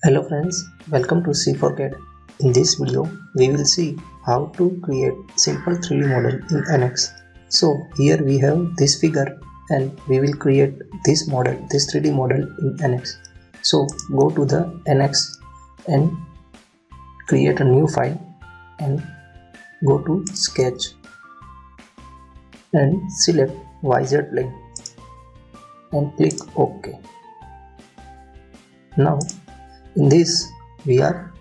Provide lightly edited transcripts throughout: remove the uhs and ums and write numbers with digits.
Hello friends, welcome to C4CAD. In this video, we will see how to create simple 3D model in NX. So here we have this figure and we will create this model, this 3D model in NX. So go to the NX and create a new file and go to sketch and select YZ plane and click OK. Now in this we are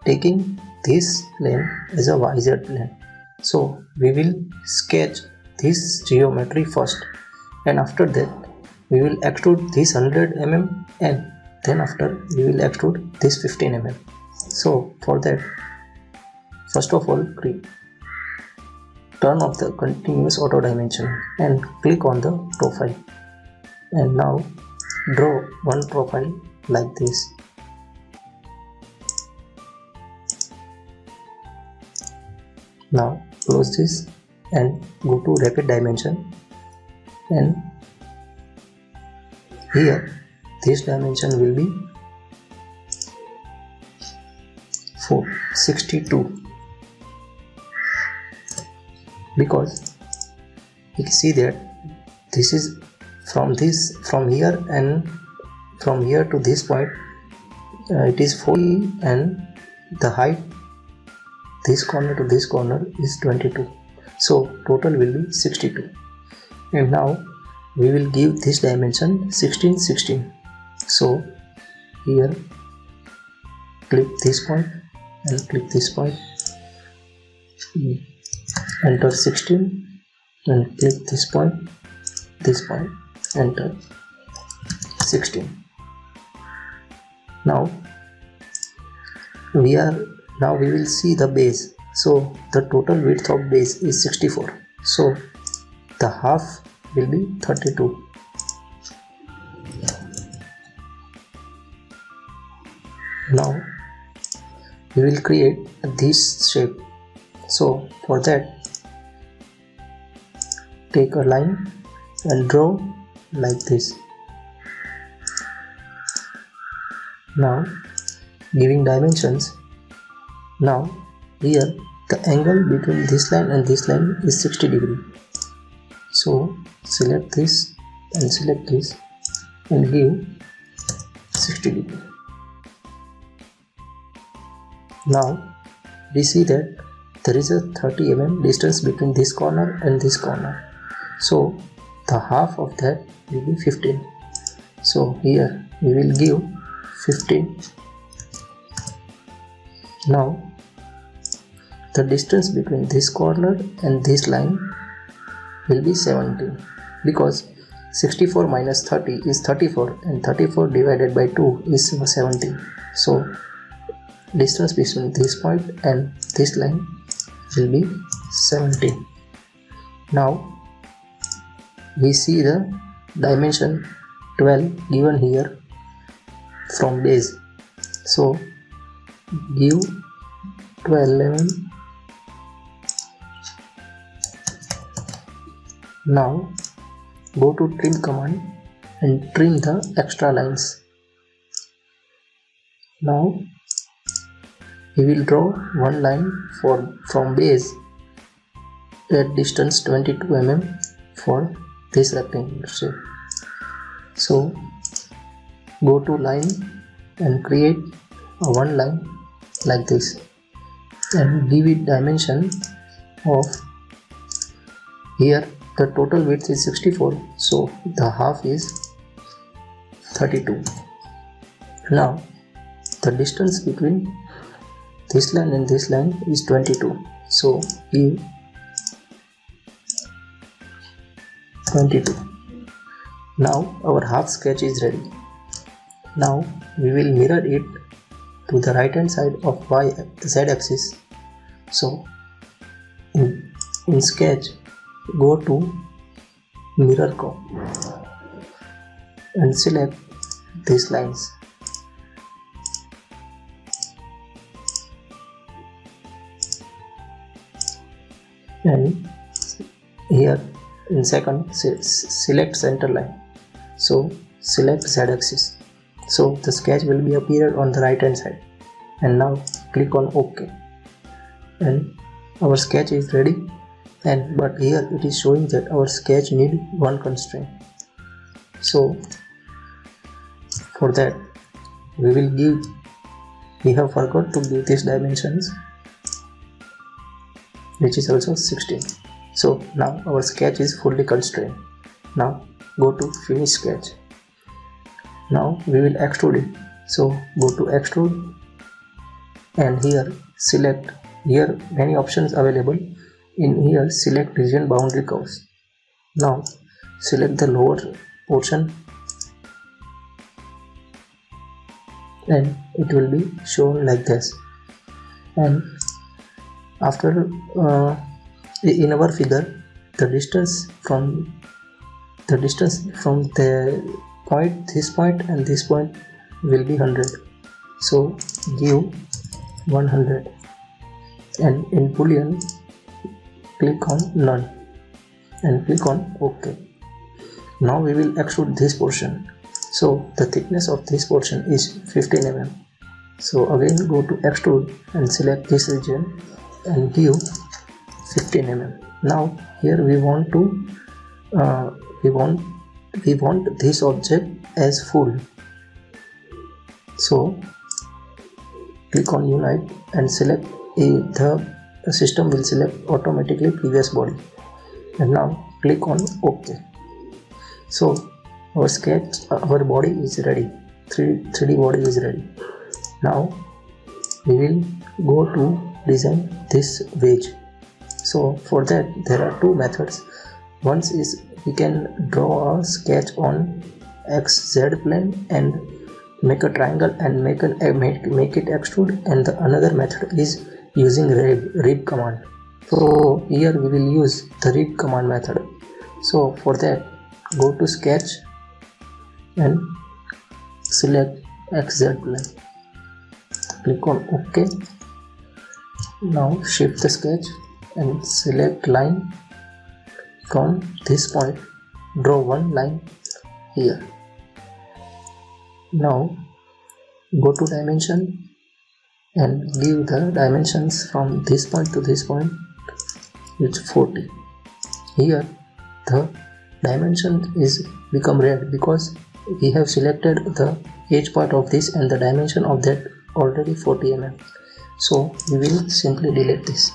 taking this plane as a YZ plane. So we will sketch this geometry first and after that we will extrude this 100 mm and then after we will extrude this 15 mm. So for that, first of all turn off the continuous auto dimension and click on the profile, and now draw one profile like this. Now close this and go to rapid dimension, and here this dimension will be 462 because you can see that this is from here and from here to this point it is 40 and the height this corner to this corner is 22, so total will be 62. And now we will give this dimension 16 16. So here click this point and click this point, enter 16 and click this point, enter 16. Now we will see the base. So the total width of base is 64, so the half will be 32. Now we will create this shape. So for that, take a line and draw like this. Now giving dimensions, now here the angle between this line and this line is 60 degree. So select this and select this and give 60 degree. Now we see that there is a 30 mm distance between this corner and this corner. So the half of that will be 15. So here we will give 15. Now the distance between this corner and this line will be 17 because 64 minus 30 is 34 and 34 divided by 2 is 17. So distance between this point and this line will be 17. Now we see the dimension 12 given here from base. So give 12 mm. Now go to trim command and trim the extra lines. Now we will draw one line from base at distance 22 mm for this rectangular shape. So go to line and create one line like this and give it dimension of, here the total width is 64, so the half is 32. Now the distance between this line and this line is 22, so give 22. Now our half sketch is ready. Now we will mirror it to the right hand side of z axis. So in sketch, go to mirror curve and select these lines. And here in second select center line. So select z axis So the sketch will be appeared on the right hand side. And now click on OK. And our sketch is ready. But here it is showing that our sketch need one constraint. So for that we have forgot to give these dimensions, which is also 16. So now our sketch is fully constrained. Now go to finish sketch. Now we will extrude it. So go to extrude and here select, here many options available. In here select region boundary curves. Now select the lower portion and it will be shown like this. And after in our figure, the distance from the point, this point and this point will be 100. So give 100 and in boolean click on none and click on OK. Now we will extrude this portion. So the thickness of this portion is 15 mm. So again go to extrude and select this region and give 15 mm. Now here we want this object as full. So click on unite and select the system will select automatically previous body. And now click on OK. So our sketch, our body is ready. 3D body is ready. Now we will go to design this wedge. So for that there are two methods. One is we can draw a sketch on XZ plane and make a triangle and make it extrude, and the another method is using rib command. So here we will use the rib command method. So for that go to sketch and select XZ plane. Click on OK. Now shift the sketch and select line from this point. Draw one line here. Now go to dimension and give the dimensions from this point to this point, which 40. Here the dimension is become red because we have selected the edge part of this and the dimension of that already 40 mm. So we will simply delete this.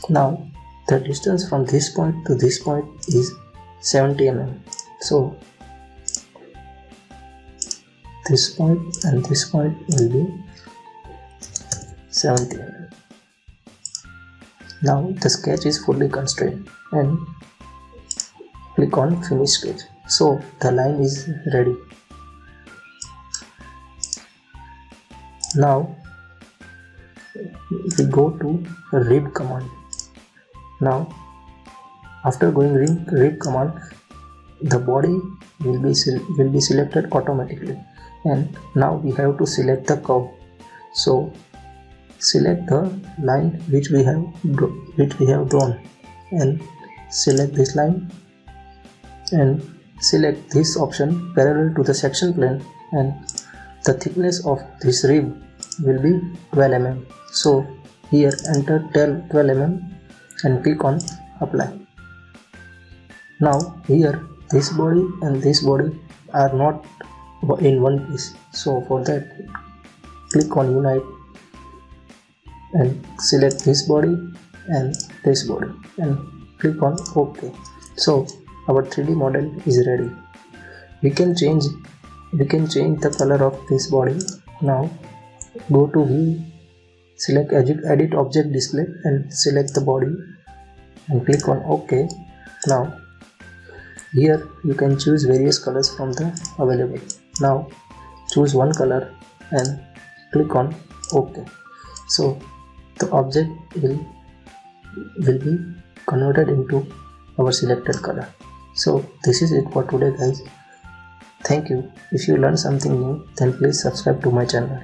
Now the distance from this point to this point is 70 mm. So this point and this point will be 70 mm. Now the sketch is fully constrained and click on finish sketch. So the line is ready. Now we go to rib command. Now after going rib command, the body will be selected automatically, and now we have to select the curve. So select the line which we have drawn and select this line and select this option parallel to the section plane, and the thickness of this rib will be 12 mm. So here enter 12 mm and click on apply. Now here this body and this body are not in one piece, so for that click on unite and select this body and this body and click on OK. So our 3D model is ready. We can change the color of this body. Now go to view, select edit object display and select the body and click on OK. Now here you can choose various colors from the available. Now choose one color and click on OK. So the object will be converted into our selected color. So this is it for today, guys. Thank you. If you learned something new, then please subscribe to my channel.